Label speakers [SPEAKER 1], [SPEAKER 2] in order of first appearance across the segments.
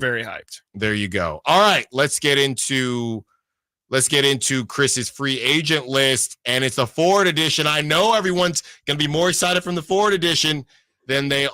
[SPEAKER 1] Very hyped.
[SPEAKER 2] There you go. All right, let's get into Chris's free agent list, and it's a forward edition. I know everyone's going to be more excited from the forward edition than they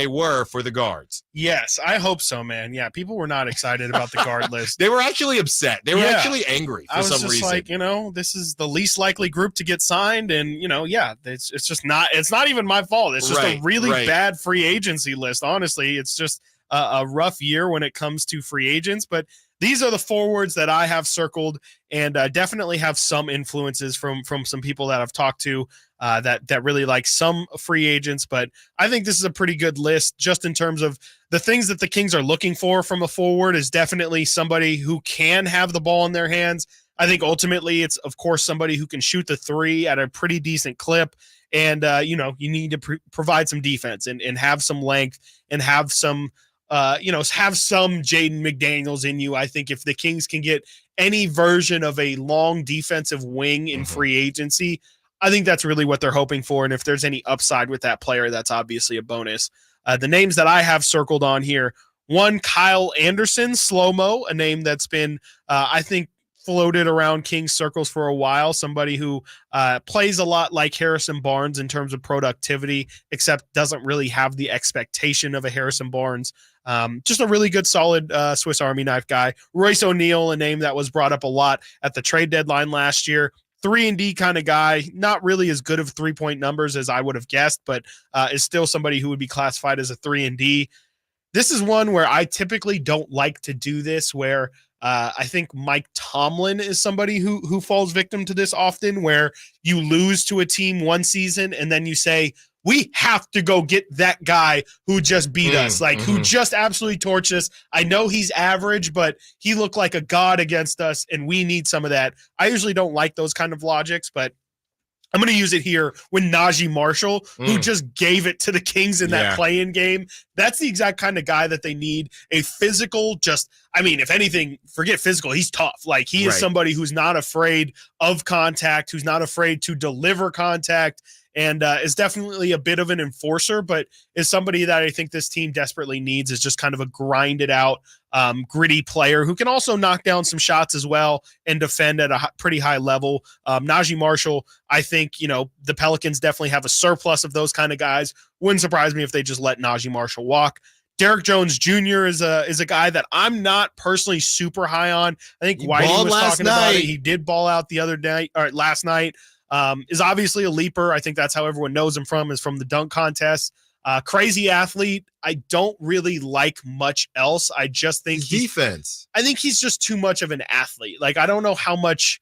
[SPEAKER 2] were for the guards.
[SPEAKER 1] Yes, I hope so, man. Yeah, people were not excited about the guard list.
[SPEAKER 2] They were actually upset. They were actually angry for some reason. I was just
[SPEAKER 1] like, this is the least likely group to get signed, and it's just not. It's not even my fault. It's just a really bad free agency list. Honestly, it's just a rough year when it comes to free agents, but these are the forwards that I have circled, and definitely have some influences from some people that I've talked to that really like some free agents. But I think this is a pretty good list just in terms of the things that the Kings are looking for from a forward is definitely somebody who can have the ball in their hands. I think ultimately it's, of course, somebody who can shoot the three at a pretty decent clip. And, you need to provide some defense and have some length and have some have some Jaden McDaniels in you. I think if the Kings can get any version of a long defensive wing in free agency, I think that's really what they're hoping for. And if there's any upside with that player, that's obviously a bonus. The names that I have circled on here, one, Kyle Anderson, slow-mo, a name that's been, I think, floated around Kings circles for a while, somebody who plays a lot like Harrison Barnes in terms of productivity, except doesn't really have the expectation of a Harrison Barnes. Just a really good, solid Swiss Army knife guy. Royce O'Neal, a name that was brought up a lot at the trade deadline last year. 3-and-D kind of guy, not really as good of 3-point numbers as I would have guessed, but is still somebody who would be classified as a 3-and-D. This is one where I typically don't like to do this, where I think Mike Tomlin is somebody who falls victim to this often, where you lose to a team one season and then you say, we have to go get that guy who just beat us, who just absolutely torched us. I know he's average, but he looked like a god against us, and we need some of that. I usually don't like those kind of logics, but I'm going to use it here when Naji Marshall, who just gave it to the Kings in that play-in game. That's the exact kind of guy that they need. A physical, if anything, forget physical. He's tough. Like, he is somebody who's not afraid of contact, who's not afraid to deliver contact, and is definitely a bit of an enforcer, but is somebody that I think this team desperately needs, is just kind of a grinded out, gritty player who can also knock down some shots as well and defend at a pretty high level. Naji Marshall, I think, the Pelicans definitely have a surplus of those kind of guys. Wouldn't surprise me if they just let Naji Marshall walk. Derrick Jones Jr. is a guy that I'm not personally super high on. I think Whitey was talking about it. He did ball out last night. Is obviously a leaper. I think that's how everyone knows him is from the dunk contest. Crazy athlete. I don't really like much else. I just think
[SPEAKER 2] defense.
[SPEAKER 1] I think he's just too much of an athlete. Like, I don't know how much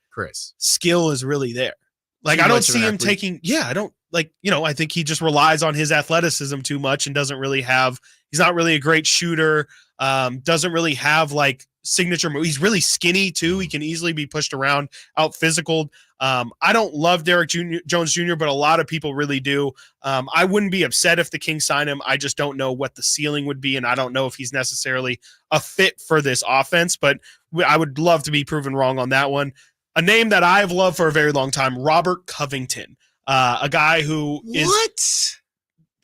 [SPEAKER 1] skill is really there. Like, I don't see him taking. Yeah, I don't I think he just relies on his athleticism too much and doesn't really have. He's not really a great shooter. Doesn't really have signature move. He's really skinny too. He can easily be pushed around, out physical. I don't love Derrick Jones Jr., but a lot of people really do. I wouldn't be upset if the Kings sign him. I just don't know what the ceiling would be, and I don't know if he's necessarily a fit for this offense, but I would love to be proven wrong on that one. A name that I've loved for a very long time, Robert Covington, a guy who is...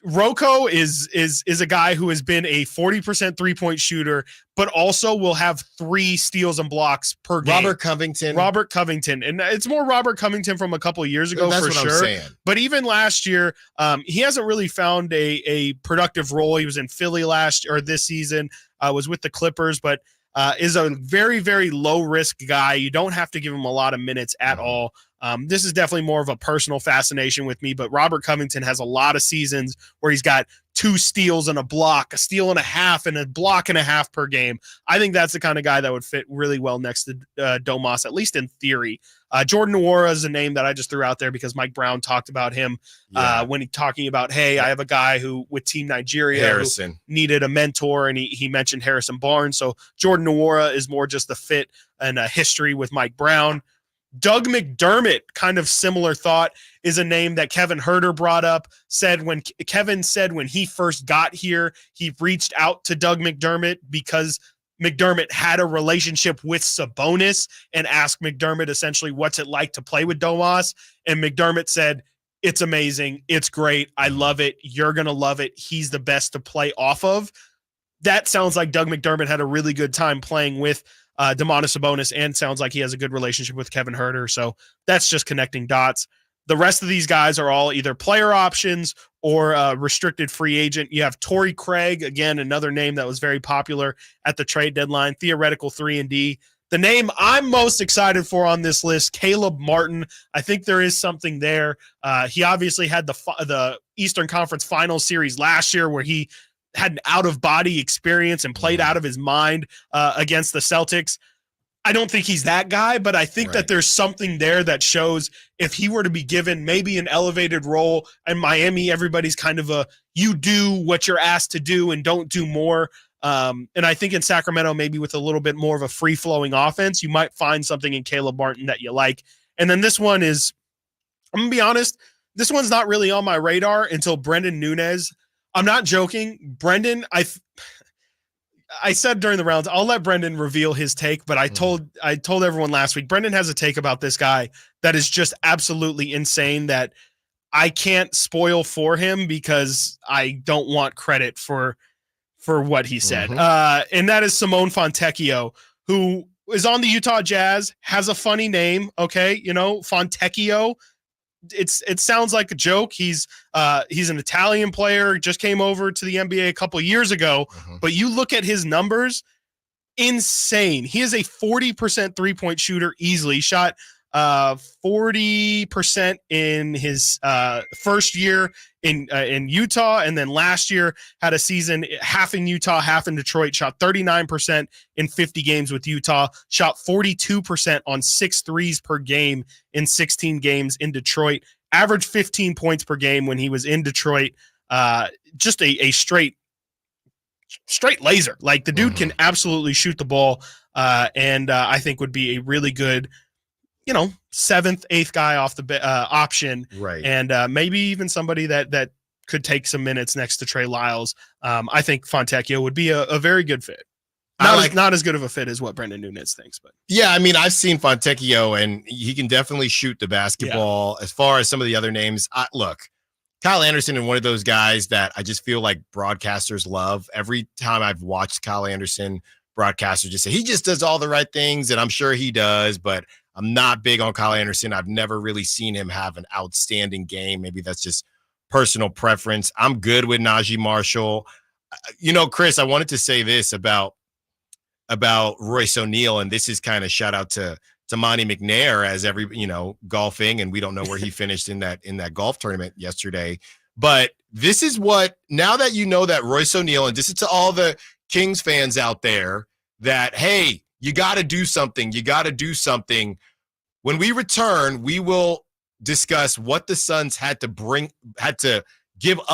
[SPEAKER 1] Rocco is a guy who has been a 40% 3-point shooter, but also will have 3 steals and blocks per game.
[SPEAKER 2] Robert Covington. And it's more Robert Covington from a couple of years ago, for sure. But even last year, he hasn't really found a productive role. He was in Philly this season, was with the Clippers, but is a very, very low-risk guy. You don't have to give him a lot of minutes at all. This is definitely more of a personal fascination with me, but Robert Covington has a lot of seasons where he's got 2 steals and a block, a steal and a half, and a block and a half per game. I think that's the kind of guy that would fit really well next to Domas, at least in theory. Jordan Nwora is a name that I just threw out there because Mike Brown talked about him when he talking about, hey, I have a guy who with Team Nigeria who needed a mentor, and he mentioned Harrison Barnes. So Jordan Nwora is more just the fit and a history with Mike Brown. Doug McDermott, kind of similar thought, is a name that Kevin Herter brought up. Kevin said when he first got here, he reached out to Doug McDermott because McDermott had a relationship with Sabonis and asked McDermott essentially what's it like to play with Domas. And McDermott said, it's amazing. It's great. I love it. You're going to love it. He's the best to play off of.
[SPEAKER 1] that sounds like Doug McDermott had a really good time playing with Domantas Sabonis, and sounds like he has a good relationship with Kevin Huerter. So that's just connecting dots. The rest of these guys are all either player options or restricted free agent. You have Torrey Craig, again, another name that was very popular at the trade deadline, theoretical 3-and-D. The name I'm most excited for on this list, Caleb Martin. I think there is something there. He obviously had the Eastern Conference Finals series last year where he had an out-of-body experience and played out of his mind against the Celtics. I don't think he's that guy, but I think that there's something there that shows if he were to be given maybe an elevated role in Miami, everybody's kind of you do what you're asked to do and don't do more. And I think in Sacramento, maybe with a little bit more of a free-flowing offense, you might find something in Caleb Martin that you like. And then this one is, I'm going to be honest, this one's not really on my radar until Brendan Nunez. I'm not joking. Brendan, I said during the rounds, I'll let Brendan reveal his take, but I told everyone last week, Brendan has a take about this guy that is just absolutely insane that I can't spoil for him because I don't want credit for what he said. And that is Simone Fontecchio, who is on the Utah Jazz, has a funny name. Okay. Fontecchio. It sounds like a joke. He's an Italian player, just came over to the NBA a couple years ago, but you look at his numbers, insane. He is a 40% three-point shooter easily, shot 40% in his first year in Utah, and then last year had a season half in Utah, half in Detroit, shot 39% in 50 games with Utah, shot 42% on 6 threes per game in 16 games in Detroit, averaged 15 points per game when he was in Detroit. Just a straight laser. Like the dude can absolutely shoot the ball, and I think would be a really good, 7th, 8th guy off the option,
[SPEAKER 3] right?
[SPEAKER 1] And maybe even somebody that could take some minutes next to Trey Lyles. I think Fontecchio would be a very good fit. Not as good of a fit as what Brendan Nunez thinks, but
[SPEAKER 3] yeah, I mean, I've seen Fontecchio and he can definitely shoot the basketball. As far as some of the other names, look, Kyle Anderson is one of those guys that I just feel like broadcasters love. Every time I've watched Kyle Anderson, broadcasters just say he just does all the right things, and I'm sure he does, but I'm not big on Kyle Anderson. I've never really seen him have an outstanding game. Maybe that's just personal preference. I'm good with Naji Marshall. Chris, I wanted to say this about Royce O'Neal, and this is kind of shout out to Monty McNair as golfing, and we don't know where he finished in that golf tournament yesterday. But this is what, now that you know that Royce O'Neal, and this is to all the Kings fans out there, that, hey, you got to do something. You got to do something. When we return, we will discuss what the Suns had to give up